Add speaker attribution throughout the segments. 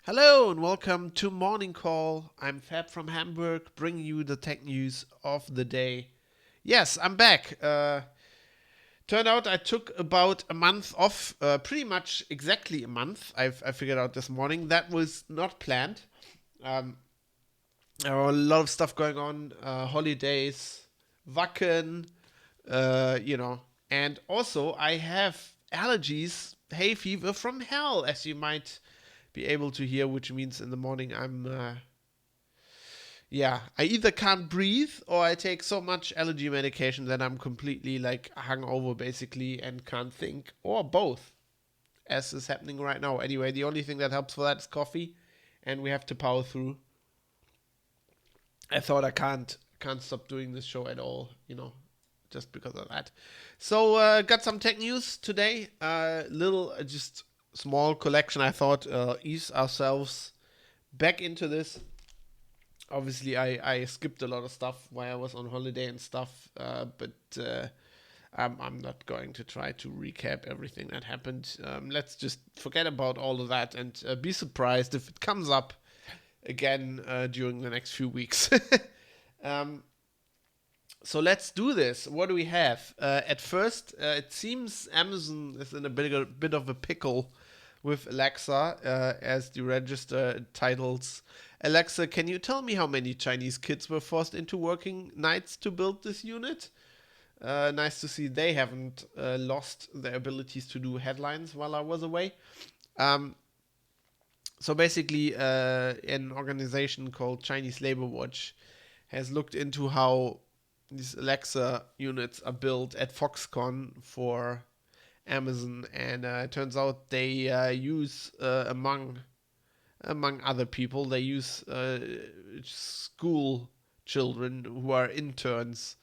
Speaker 1: Hello and welcome to Morning Call. I'm Fab from Hamburg, bringing you the tech news of the day. Yes, I'm back. Turned out I took about a month off, pretty much exactly a month. I figured out this morning that was not planned. Um, there were a lot of stuff going on, holidays, Wacken, and also I have allergies, hay fever from hell, as you might be able to hear, which means in the morning I either can't breathe or I take so much allergy medication that I'm completely like hungover basically and can't think, or both, as is happening right now. Anyway, the only thing that helps for that is coffee, and we have to power through. I thought I can't stop doing this show at all, just because of that. So got some tech news today. Little just small collection. I thought ease ourselves back into this. Obviously, I skipped a lot of stuff while I was on holiday and stuff, but I'm not going to try to recap everything that happened. Let's just forget about all of that and be surprised if it comes up again during the next few weeks. um, so let's do this. What do we have? At first, it seems Amazon is in a bit of a pickle with Alexa, as the register titles. Alexa, can you tell me how many Chinese kids were forced into working nights to build this unit? Nice to see they haven't lost their abilities to do headlines while I was away. Um, so basically, an organization called Chinese Labor Watch has looked into how these Alexa units are built at Foxconn for Amazon, and it turns out they use among other people, they use school children who are interns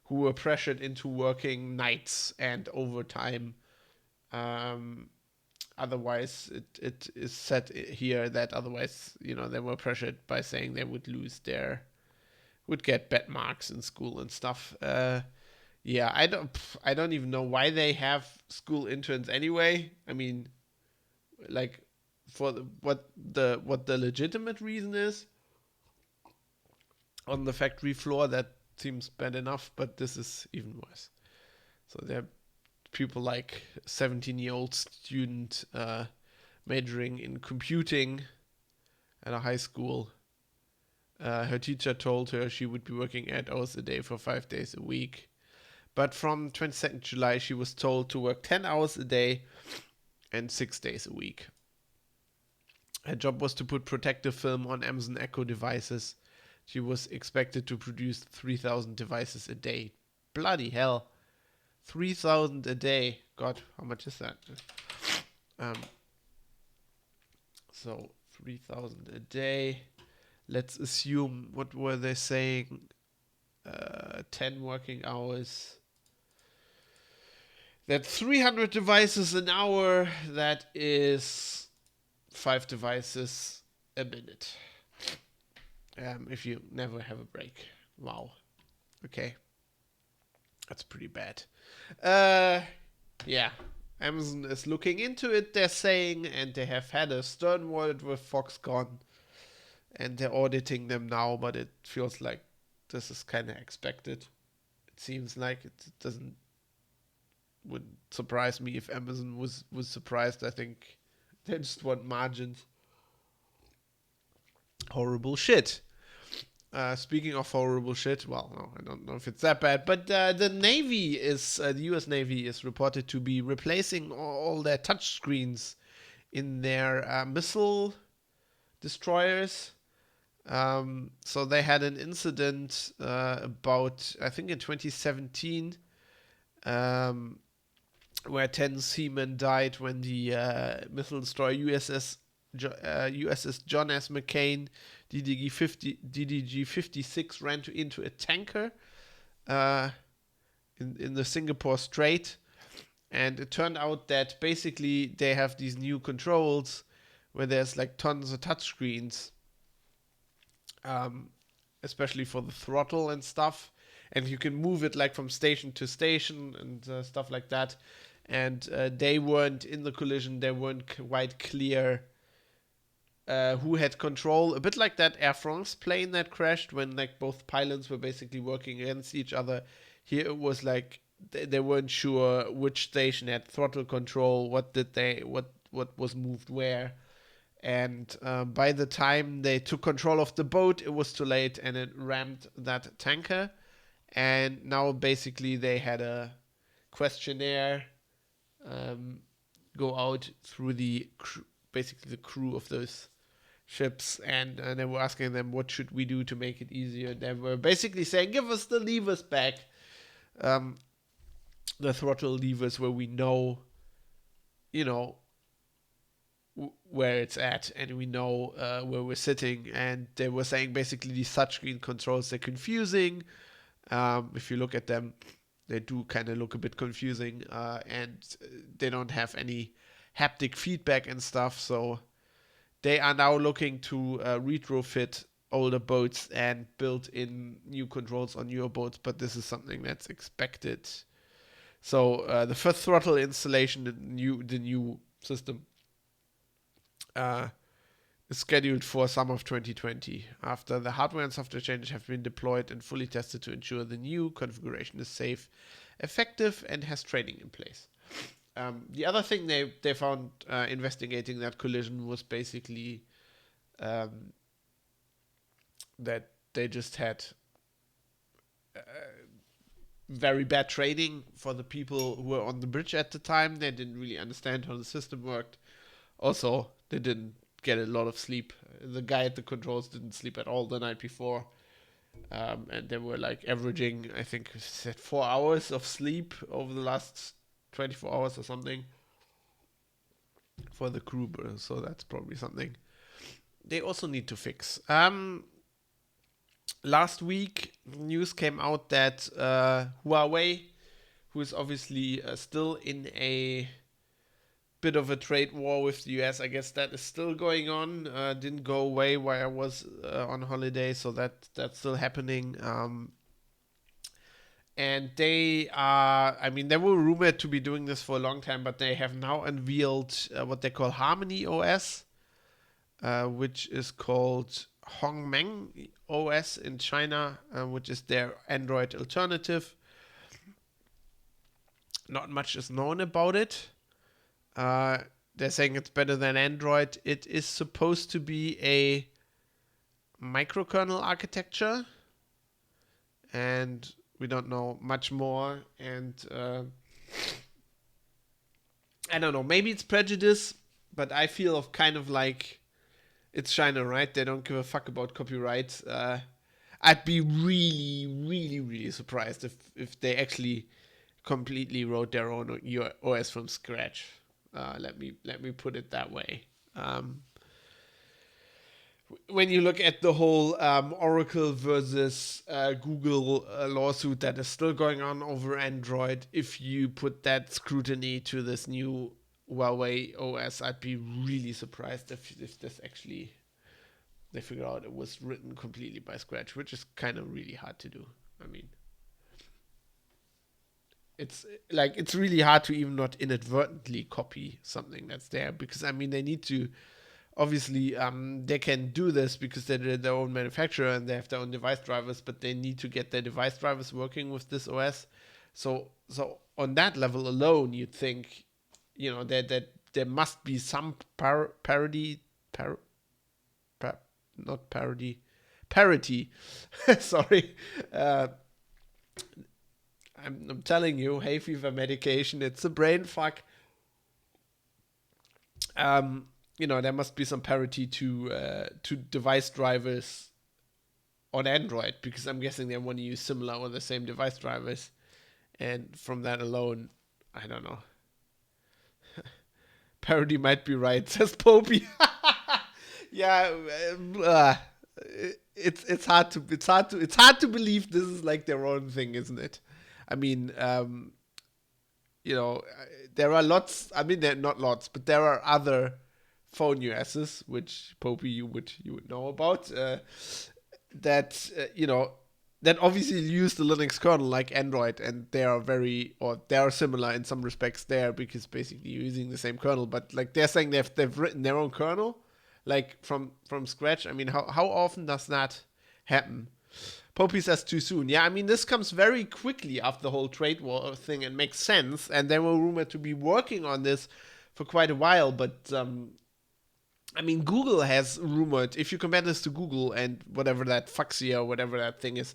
Speaker 1: who were pressured into working nights and overtime. Um, Otherwise, it is said here that otherwise, they were pressured by saying they would get bad marks in school and stuff. Yeah, I don't even know why they have school interns anyway. I mean, like, for what the legitimate reason is on the factory floor, that seems bad enough, but this is even worse. So there are people like 17-year-old student majoring in computing at a high school. Her teacher told her she would be working 8 hours a day for 5 days a week. But from 22nd July, she was told to work 10 hours a day and 6 days a week. Her job was to put protective film on Amazon Echo devices. She was expected to produce 3,000 devices a day. Bloody hell. 3,000 a day. God, how much is that? Um, so 3,000 a day. Let's assume, what were they saying? 10 working hours. That's 300 devices an hour. That is 5 devices a minute. If you never have a break. Wow. Okay. That's pretty bad. Yeah. Amazon is looking into it, they're saying, and they have had a stern audit with Foxconn, and they're auditing them now, but it feels like this is kind of expected. It seems like it doesn't would surprise me if Amazon was surprised. I think they just want margins. Horrible shit. Speaking of horrible shit, well, no, I don't know if it's that bad, but the Navy the U.S. Navy is reported to be replacing all their touch screens in their missile destroyers. So they had an incident about, I think in 2017, where 10 seamen died when the missile destroyer USS John S. McCain DDG 56 ran into a tanker in the Singapore Strait. And it turned out that basically they have these new controls where there's like tons of touchscreens, especially for the throttle and stuff. And you can move it like from station to station and stuff like that. And they weren't in the collision. They weren't quite clear who had control. A bit like that Air France plane that crashed when like both pilots were basically working against each other. Here it was like they weren't sure which station had throttle control. What was moved where. And by the time they took control of the boat, it was too late, and it rammed that tanker. And now basically they had a questionnaire go out through basically the crew of those ships, and they were asking them, what should we do to make it easier? They were basically saying, give us the levers back, the throttle levers where we know, where it's at, and we know where we're sitting. And they were saying basically these touchscreen controls, they're confusing. If you look at them, they do kind of look a bit confusing, and they don't have any haptic feedback and stuff. So they are now looking to retrofit older boats and build in new controls on newer boats, but this is something that's expected. So the first throttle installation, the new system, is scheduled for summer of 2020, after the hardware and software changes have been deployed and fully tested to ensure the new configuration is safe, effective, and has training in place. The other thing they found investigating that collision was basically that they just had very bad training for the people who were on the bridge at the time. They didn't really understand how the system worked. Also, they didn't get a lot of sleep. The guy at the controls didn't sleep at all the night before. And they were like averaging, I think, 4 hours of sleep over the last 24 hours or something for the crew. So that's probably something they also need to fix. Last week, news came out that Huawei, who is obviously still in a bit of a trade war with the US, I guess that is still going on. Didn't go away while I was on holiday, so that's still happening. And they were rumored to be doing this for a long time, but they have now unveiled what they call Harmony OS, which is called Hongmeng OS in China, which is their Android alternative. Not much is known about it. They're saying it's better than Android. It is supposed to be a microkernel architecture, and we don't know much more. And I don't know, maybe it's prejudice, but I feel kind of like it's China, right? They don't give a fuck about copyright. I'd be really, really, really surprised if they actually completely wrote their own OS from scratch. Let me put it that way. When you look at the whole Oracle versus Google lawsuit that is still going on over Android, if you put that scrutiny to this new Huawei OS, I'd be really surprised if this actually, they figure out it was written completely by scratch, which is kind of really hard to do. I mean, it's really hard to even not inadvertently copy something that's there, because I mean, they need to, obviously they can do this because they're their own manufacturer and they have their own device drivers, but they need to get their device drivers working with this OS. So on that level alone, you'd think, that there must be some parody, par, par, not parody, parity. Sorry. Uh, I'm telling you, hay fever medication, it's a brain fuck. There must be some parity to device drivers on Android, because I'm guessing they want to use similar or the same device drivers. And from that alone, I don't know. Parody might be right, says Popey. Yeah, it's hard to believe this is like their own thing, isn't it? I mean, there are lots. I mean, there are not lots, but there are other phone USs, which Popey you would know about. That obviously use the Linux kernel like Android, and they are similar in some respects there, because basically you're using the same kernel. But like they're saying they've written their own kernel, like from scratch. I mean, how often does that happen? Popey says too soon. Yeah, I mean, this comes very quickly after the whole trade war thing and makes sense. And they were rumored to be working on this for quite a while, but I mean, Google has rumored, if you compare this to Google and whatever that Fuxia or whatever that thing is,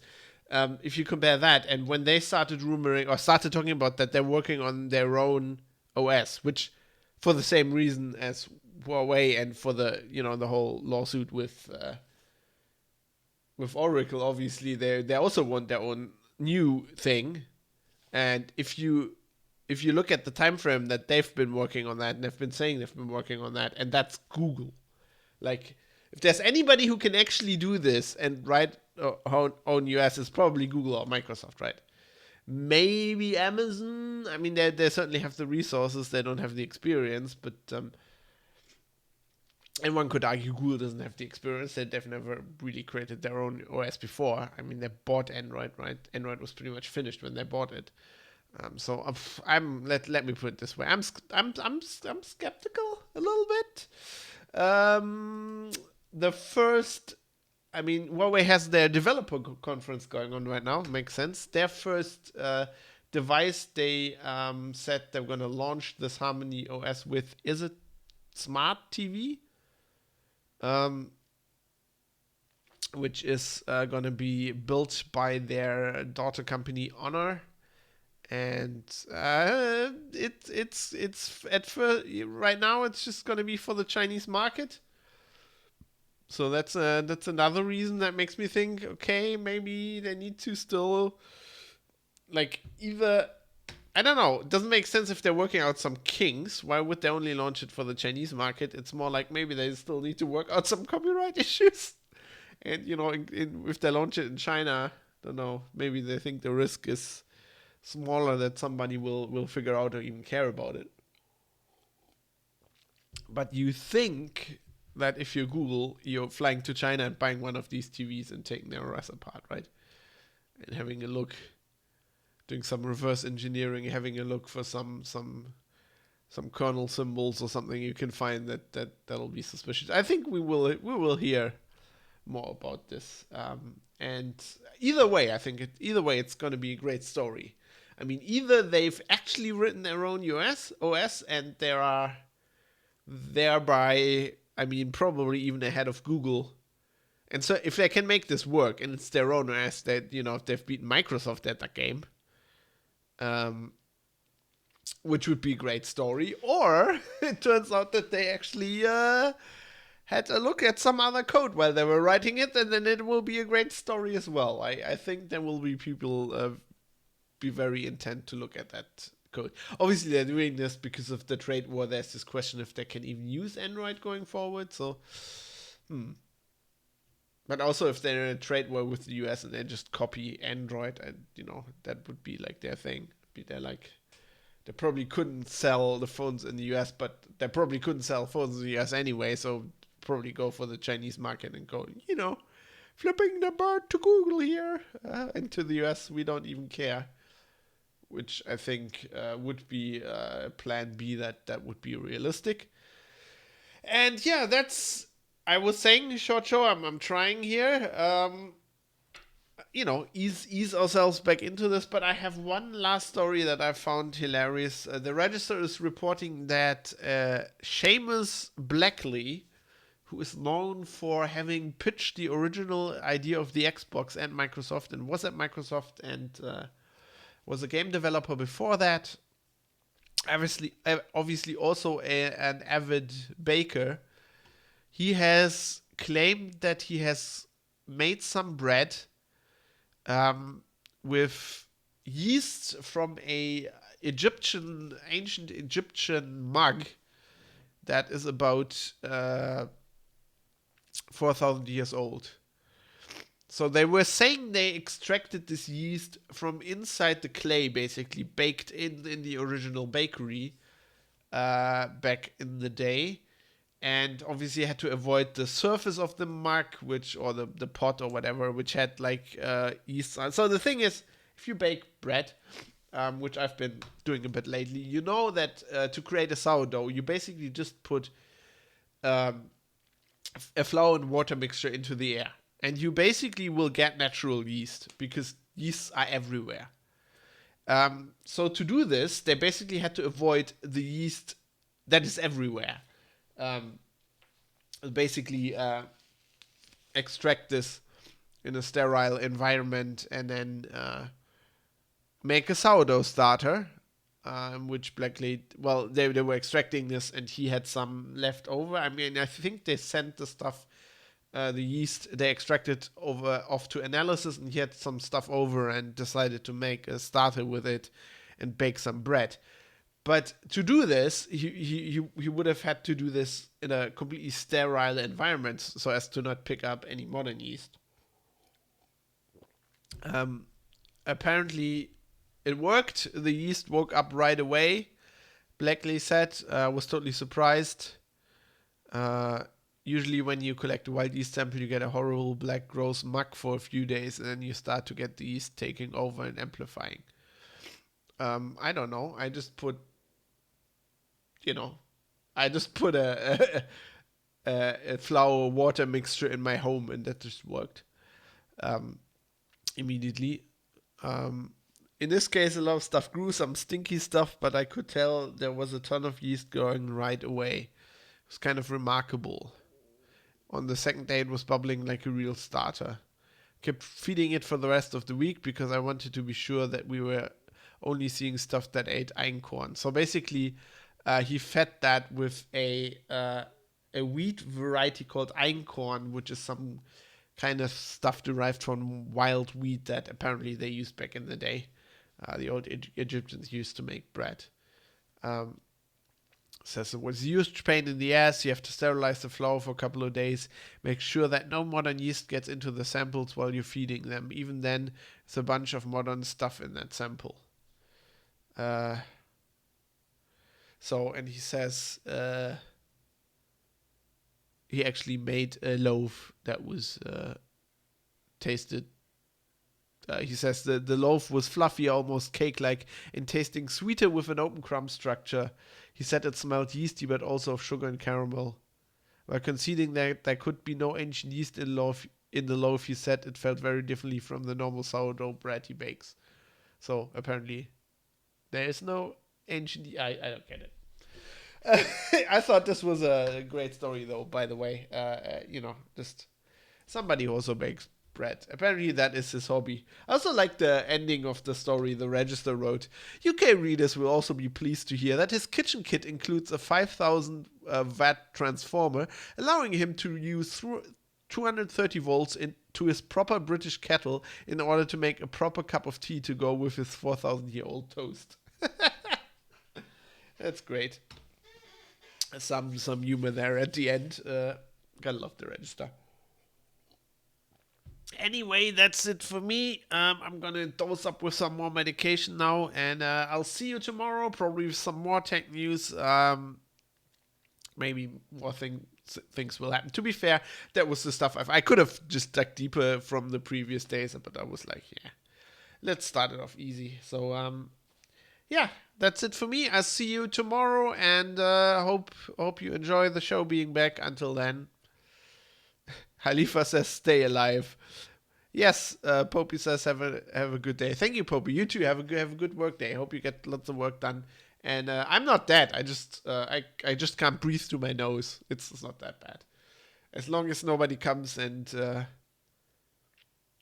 Speaker 1: if you compare that, and when they started rumoring or started talking about that they're working on their own OS, which for the same reason as Huawei and for the whole lawsuit with Oracle, obviously they also want their own new thing. And if you look at the time frame that they've been working on that, and they've been saying they've been working on that, and that's Google. Like, if there's anybody who can actually do this and write own US, it's probably Google or Microsoft, right? Maybe Amazon. I mean, they certainly have the resources. They don't have the experience, but and one could argue Google doesn't have the experience. They've never really created their own OS before. I mean, they bought Android, right? Android was pretty much finished when they bought it. So let me put it this way. I'm skeptical a little bit. The first, I mean, Huawei has their developer conference going on right now. Makes sense. Their first device, they said they're going to launch this Harmony OS with. Is it Smart TV? Which is going to be built by their daughter company Honor. And it's at first, right now it's just gonna be for the Chinese market. So that's another reason that makes me think, okay, maybe they need to still, like, either, I don't know. It doesn't make sense if they're working out some kinks. Why would they only launch it for the Chinese market? It's more like maybe they still need to work out some copyright issues. And if they launch it in China, I don't know. Maybe they think the risk is smaller that somebody will figure out or even care about it. But you think that if you're Google, you're flying to China and buying one of these TVs and taking their OS apart, right? And having a look, doing some reverse engineering, having a look for some kernel symbols or something you can find that'll be suspicious. I think we will hear more about this. And either way, I think it's going to be a great story. I mean, either they've actually written their own OS and they are thereby, I mean, probably even ahead of Google. And so if they can make this work and it's their own OS, that, if they've beaten Microsoft at that game, which would be a great story. Or it turns out that they actually had a look at some other code while they were writing it, and then it will be a great story as well. I think there will be people be very intent to look at that code. Obviously, they're doing this because of the trade war. There's this question if they can even use Android going forward. So, but also if they're in a trade war with the US and they just copy Android, and that would be like their thing. They probably couldn't sell the phones in the US, but they probably couldn't sell phones in the US anyway. So probably go for the Chinese market and go, flipping the bird to Google here, and to the US we don't even care. Which I think would be plan B that would be realistic. And yeah, that's, I was saying, short show, I'm trying here. ease ourselves back into this. But I have one last story that I found hilarious. The Register is reporting that Seamus Blackley, who is known for having pitched the original idea of the Xbox and Microsoft, and was at Microsoft, and was a game developer before that. Obviously also an avid baker. He has claimed that he has made some bread with yeast from a ancient Egyptian mug that is about 4,000 years old. So they were saying they extracted this yeast from inside the clay, basically baked in the original bakery back in the day, and obviously had to avoid the surface of the mug, or the pot or whatever, which had like yeast. So the thing is, if you bake bread, which I've been doing a bit lately, you know that to create a sourdough, you basically just put a flour and water mixture into the air, and you basically will get natural yeast because yeasts are everywhere. So to do this, they basically had to avoid the yeast that is everywhere. Basically extract this in a sterile environment and then make a sourdough starter, which Blackley, they were extracting this and he had some left over. I mean, I think they sent the stuff, the yeast, they extracted off to analysis, and he had some stuff over and decided to make a starter with it and bake some bread. But to do this, he would have had to do this in a completely sterile environment so as to not pick up any modern yeast. Apparently, it worked. The yeast woke up right away. Blackley said, was totally surprised. Usually when you collect a wild yeast sample, you get a horrible black gross muck for a few days, and then you start to get the yeast taking over and amplifying. I don't know. I just put a flour water mixture in my home, and that just worked immediately. In this case, a lot of stuff grew, some stinky stuff, but I could tell there was a ton of yeast growing right away. It was kind of remarkable. On the second day, it was bubbling like a real starter. Kept feeding it for the rest of the week because I wanted to be sure that we were only seeing stuff that ate einkorn. So basically, he fed that with a wheat variety called einkorn, which is some kind of stuff derived from wild wheat that apparently they used back in the day. The old Egyptians used to make bread. Says it was a huge pain in the ass. You have to sterilize the flour for a couple of days. Make sure that no modern yeast gets into the samples while you're feeding them. Even then, it's a bunch of modern stuff in that sample. And he says he actually made a loaf that was tasted. He says the loaf was fluffy, almost cake-like, and tasting sweeter with an open crumb structure. He said it smelled yeasty, but also of sugar and caramel. While conceding that there could be no ancient yeast in the loaf, he said it felt very differently from the normal sourdough bread he bakes. So apparently, there is no ancient. I don't get it. I thought this was a great story, though. By the way, just somebody who also bakes bread. Apparently that is his hobby. I also like the ending of the story the Register wrote. UK readers will also be pleased to hear that his kitchen kit includes a 5,000 watt transformer, allowing him to use 230 volts into his proper British kettle in order to make a proper cup of tea to go with his 4,000-year-old toast. That's great. Some humor there at the end. Gotta love the Register. Anyway, that's it for me. I'm gonna dose up with some more medication now, and I'll see you tomorrow, probably with some more tech news. Maybe more things will happen. To be fair, that was the stuff I could have just dug deeper from the previous days, but I was like, yeah, let's start it off easy. So, yeah, that's it for me. I'll see you tomorrow, and hope you enjoy the show being back. Until then, Halifa says stay alive. Yes, Popey says have a good day. Thank you, Popey. You too have a good work day. Hope you get lots of work done. And I'm not dead. I just I just can't breathe through my nose. It's not that bad. As long as nobody comes and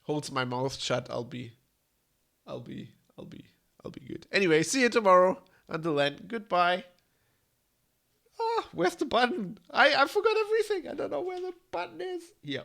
Speaker 1: holds my mouth shut, I'll be good. Anyway, see you tomorrow. Until then, goodbye. Oh, where's the button? I forgot everything. I don't know where the button is. Here.